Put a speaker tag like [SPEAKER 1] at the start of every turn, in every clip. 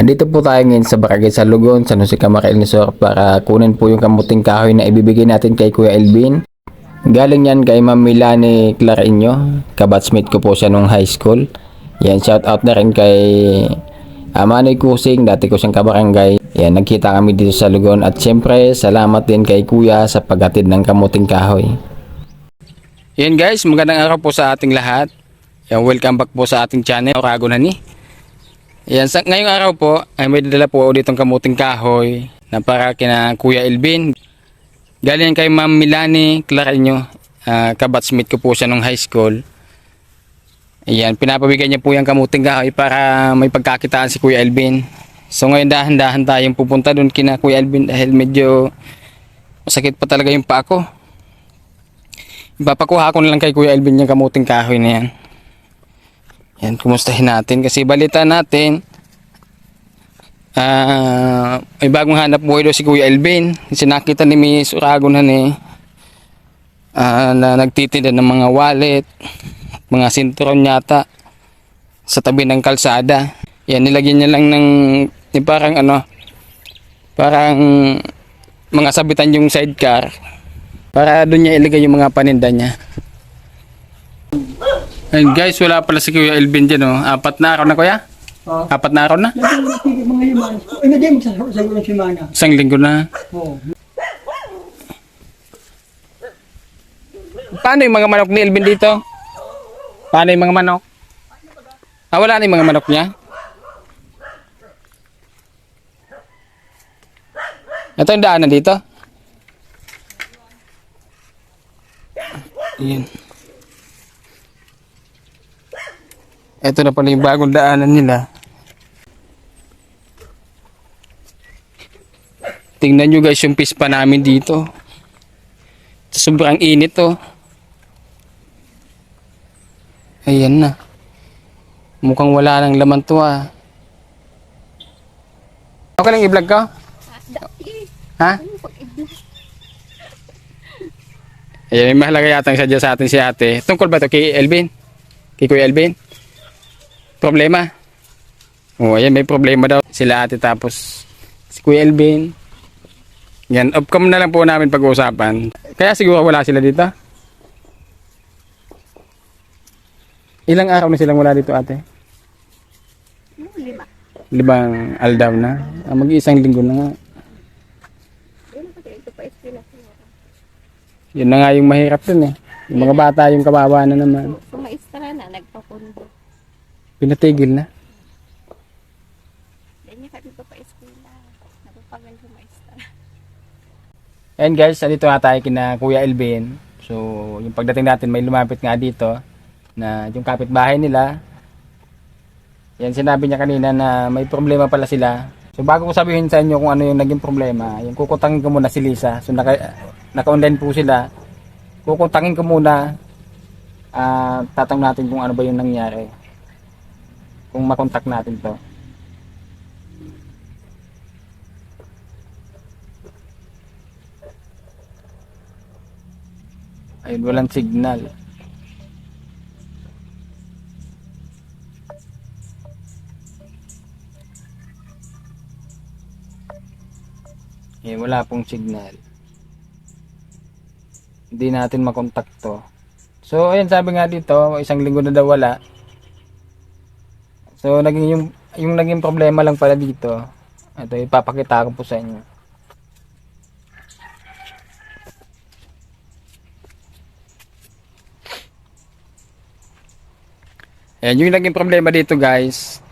[SPEAKER 1] Andito po tayo ngayon sa Barangay Salugon, San Jose Camarail Resort para kunin po yung kamuting kahoy na ibibigay natin kay Kuya Elvin. Galing yan kay Ma'am Milani Clareño, kabatchmate ko po siya nung high school. Yan, shout out na rin kay Manoy Kusing, dati ko siyang kabarangay. Yan, nagkita kami dito sa Lugon at syempre salamat din kay Kuya sa paghatid ng kamuting kahoy. Yan guys, magandang araw po sa ating lahat. Yan, welcome back po sa ating channel, Orago na ni. Yan, ngayong araw po ay may dadala po ditong kamuting kahoy na para kina Kuya Elvin. Galing kay Ma'am Milani Clareño, kabatchmate ko po siya nung high school. Ayan, pinapabigay niya po yung kamuting kahoy para may pagkakitaan si Kuya Elvin. So ngayon dahan-dahan tayong pupunta doon kina Kuya Elvin dahil medyo masakit pa talaga yung paa ko. Ipapakuha ko na lang kay Kuya Elvin yung kamuting kahoy na yan. Yan, kumustahin natin kasi balita natin may bagong hanap buhay daw si Kuya Elvin. Kasi nakita ni Miss Orago na na nagtitinda ng mga wallet, mga sinturon yata sa tabi ng kalsada. Yan, nilagyan niya lang ng parang parang mga sabitan yung sidecar para doon niya ilagay yung mga paninda niya. And guys, wala pala si Kuya Elvin dyan, oh. 4 na araw na, Kuya? 4 na araw na?
[SPEAKER 2] Mga liman. Hindi mo sa ng simana.
[SPEAKER 1] Isang linggo na.
[SPEAKER 2] Oo.
[SPEAKER 1] Paano yung mga manok ni Elvin dito? Paano yung mga manok? Wala na yung mga manok niya? Ito yung daanan dito? Ayan. Ito na pala yung bagong daanan nila. Tingnan nyo guys yung pispa namin dito. Sobrang init oh. Ayan na. Mukhang wala nang laman to ah. Okay lang i-vlog ko? Ha? Ayan, may mahalaga yatang sadya sa atin si ate. Tungkol ba to kay Elvin? Kay Kuya Elvin? Problema? Ayan, may problema daw sila ate tapos si Kuya Elvin. Yan, upcom na lang po namin pag-uusapan. Kaya siguro wala sila dito. Ilang araw na silang wala dito ate? 5 aldaw na. Mag-iisang linggo na nga. Yun na nga yung mahirap dun eh. Yung mga bata yung kawawa na naman.
[SPEAKER 3] Sumaistra na, nagpapundo.
[SPEAKER 1] Pinatigil na.
[SPEAKER 3] Ganyan kami pa pa-eskwela. Napapagal sumaistra.
[SPEAKER 1] And guys, dito nga tayo kina Kuya Elvin. So, yung pagdating natin may lumapit nga dito na yung kapitbahay nila. Yan, sinabi niya kanina na may problema pala sila. So, bago ko sabihin sa inyo kung ano yung naging problema, yung kukutangin ko muna si Lisa. So, naka-online po sila. Kukutangin ko muna. Tatanong natin kung ano ba yung nangyari. Kung makontak natin to. Ayun, walang signal. Wala pong signal. Hindi natin makontak to. So, ayun, sabi nga dito, isang linggo na daw wala. So, yung naging problema lang pala dito. Ito, ipapakita ko po sa inyo. Ayan, yung naging problema dito guys.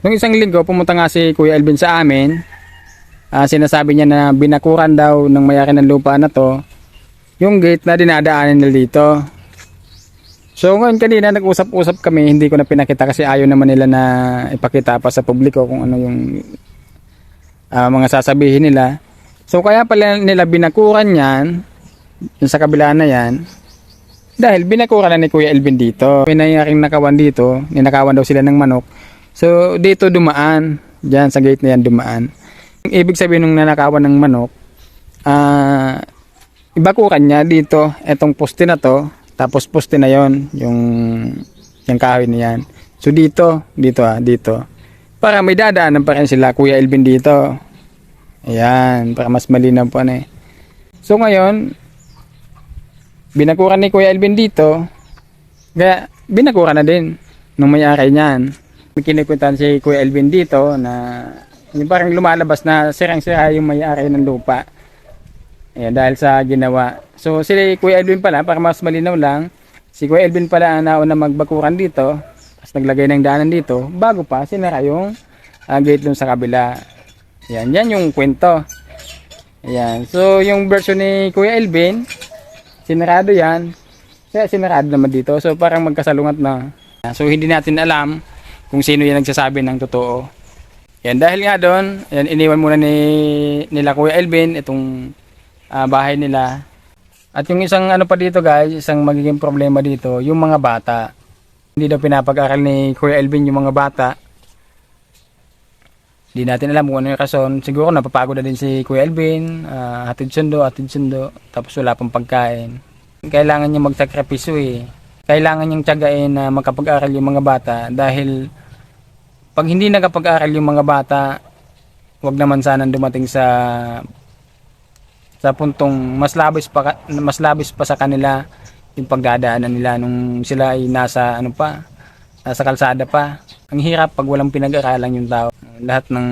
[SPEAKER 1] Nung isang linggo, pumunta nga si Kuya Elvin sa amin. Sinasabi niya na binakuran daw ng may-ari ng lupa na to yung gate na dinadaanan nila dito. So ngayon kanina nag-usap-usap kami, hindi ko na pinakita kasi ayaw naman nila na ipakita pa sa publiko kung ano yung mga sasabihin nila. So kaya pala nila binakuran yan, yung sa kabila na yan, dahil binakuran na ni Kuya Elvin dito. May nangyaring nakawan dito, ninakawan daw sila ng manok. So dito dumaan, dyan sa gate na yan dumaan. Ibig sabihin ng nanakawan ng manok, ibakuran niya dito, etong poste na to, tapos poste na yon yung kahoy na yan. So dito. Para may dadaanan pa rin sila Kuya Elvin dito. Ayan, para mas malinaw po na eh. So ngayon, binakuran ni Kuya Elvin dito. Kaya binakuran na din nung may-ari niyan. May kinikwentan si Kuya Elvin dito na yung parang lumalabas na sirang-sira yung may-ari ng lupa. Ayan, dahil sa ginawa. So si Kuya Elvin pala, para mas malinaw lang, si Kuya Elvin pala ang nauna magbakuran dito. Tapos naglagay ng daanan dito bago pa sinara yung gate dun sa kabila. Yan, yan yung kwento. Ayan. So yung version ni Kuya Elvin, sinarado yan. Kaya sinarado naman dito. So parang magkasalungat na. So hindi natin alam kung sino yung nagsasabi ng totoo. Yan, dahil nga doon, yan, iniwan muna nila Kuya Elvin itong bahay nila. At yung isang ano pa dito guys, isang magiging problema dito, yung mga bata. Hindi daw pinapag-aral ni Kuya Elvin yung mga bata. Hindi natin alam kung ano yung rason. Siguro napapagod na din si Kuya Elvin, hatid sundo. Tapos wala pang pagkain. Kailangan niya magsakripisyo eh. Kailangan niyang tiyagain na makapag-aral yung mga bata. Dahil pag hindi nakapag-aral yung mga bata, wag naman sanang dumating sa puntong mas labis pa sa kanila yung pagdadaanan nila nung sila ay nasa kalsada pa. Ang hirap pag walang pinag-aralan yung tao. Lahat ng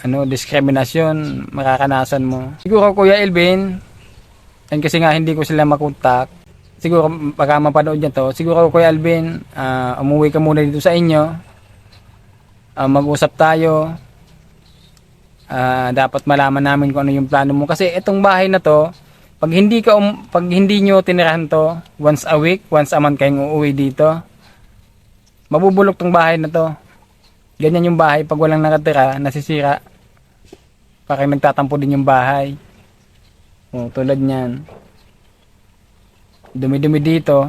[SPEAKER 1] diskriminasyon makakanasan mo. Siguro Kuya Elvin, and kasi nga hindi ko sila makontak, siguro baka mapanood niya to, siguro Kuya Elvin, umuwi ka muna dito sa inyo, mag-usap tayo. Dapat malaman namin kung ano yung plano mo, kasi itong bahay na to, pag hindi nyo tinirahan to once a week, once a month kayong uuwi dito, mabubulok tong bahay na to. Ganyan yung bahay pag walang nakatira, nasisira. Parang nagtatampo din yung bahay. Tulad niyan. Dumi-dumi dito.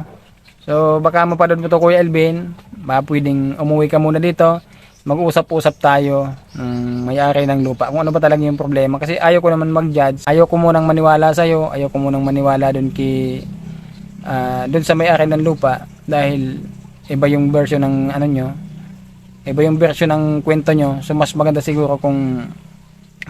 [SPEAKER 1] So baka mapanood mo to Kuya Elvin, baka pwedeng umuwi ka muna dito, mag-usap-usap tayo ng may-ari ng lupa kung ano ba talaga yung problema. Kasi ayaw ko naman mag-judge, ayaw ko munang maniwala sa'yo, ayaw ko munang maniwala dun sa may-ari ng lupa, dahil iba yung version ng iba yung version ng kwento nyo. So mas maganda siguro kung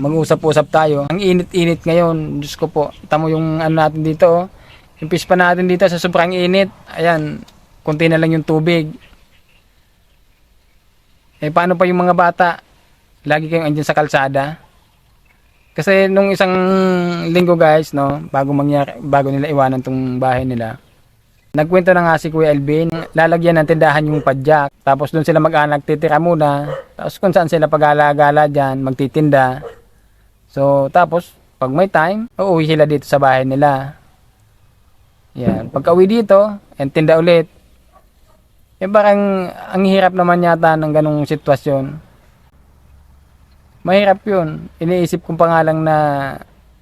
[SPEAKER 1] mag-usap-usap tayo. Ang init-init ngayon, Diyos ko po, tamo yung natin dito, oh. Yung pispa natin dito sa sobrang init, ayan, konti na lang yung tubig. Paano pa yung mga bata? Lagi kayong andyan sa kalsada. Kasi nung isang linggo guys, no, bago nila iwanan tong bahay nila, nagkwento na nga si Kuya Elvin, lalagyan ng tindahan yung padyak. Tapos doon sila mag-anak titira muna. Tapos kung saan sila pag-alagala dyan, magtitinda. So tapos pag may time, uuwi sila dito sa bahay nila. Yan. Pagka uwi dito, tinda ulit. Parang ang hirap naman yata ng ganong sitwasyon. Mahirap yun. Iniisip kong pangalang na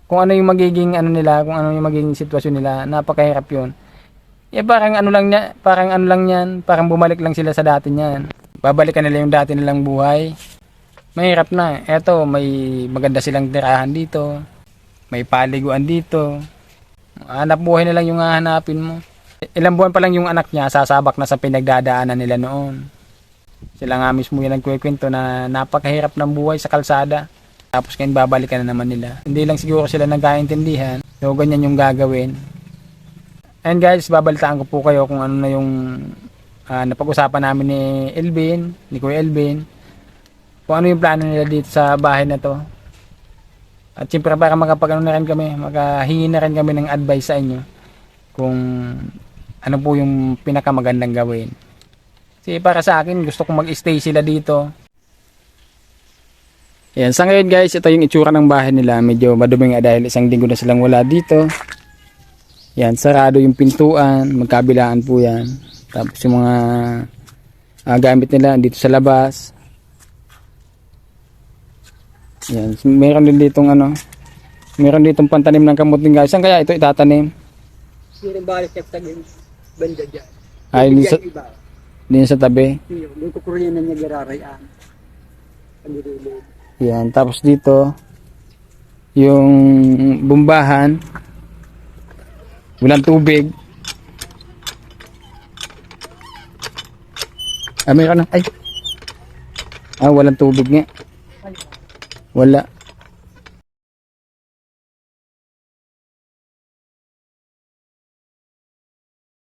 [SPEAKER 1] kung ano yung magiging kung ano yung magiging sitwasyon nila, napakahirap yun. Parang ano lang yan, parang bumalik lang sila sa dati niyan. Babalikan nila yung dati nilang buhay. Mahirap na. Eto, may maganda silang tirahan dito. May paliguan dito. Hanap buhay na lang yung hahanapin mo. Ilang buwan pa lang yung anak niya, sasabak na sa pinagdadaanan nila noon. Sila nga mismo yung nagkukwento na napakahirap ng buhay sa kalsada. Tapos ngayon babalikan na naman nila. Hindi lang siguro sila nagkaintindihan. So ganyan yung gagawin. And guys, babalitaan ko po kayo kung ano na yung napag-usapan namin ni Kuya Elvin. Kung ano yung plano nila dito sa bahay na to. At siyempre para makahingi na rin kami ng advice sa inyo kung ano po yung pinakamagandang gawin. Kasi para sa akin, gusto kong mag-stay sila dito. Yan, sa ngayon guys, ito yung itsura ng bahay nila. Medyo madumi nga dahil isang linggo na silang wala dito. Yan, sarado yung pintuan, magkabilaan po yan. Tapos yung mga gamit nila dito sa labas. Yan, meron din ditong pantanim ng kamuting guys. Saan kaya ito itatanim?
[SPEAKER 2] Yung balik sa banda dyan.
[SPEAKER 1] Ay, din sa tabi.
[SPEAKER 2] Yung kukurin na niya gararayan.
[SPEAKER 1] Yan, tapos dito yung bumbahan, walang tubig. Meron na. Ay, Ah, walang tubig nga. Wala.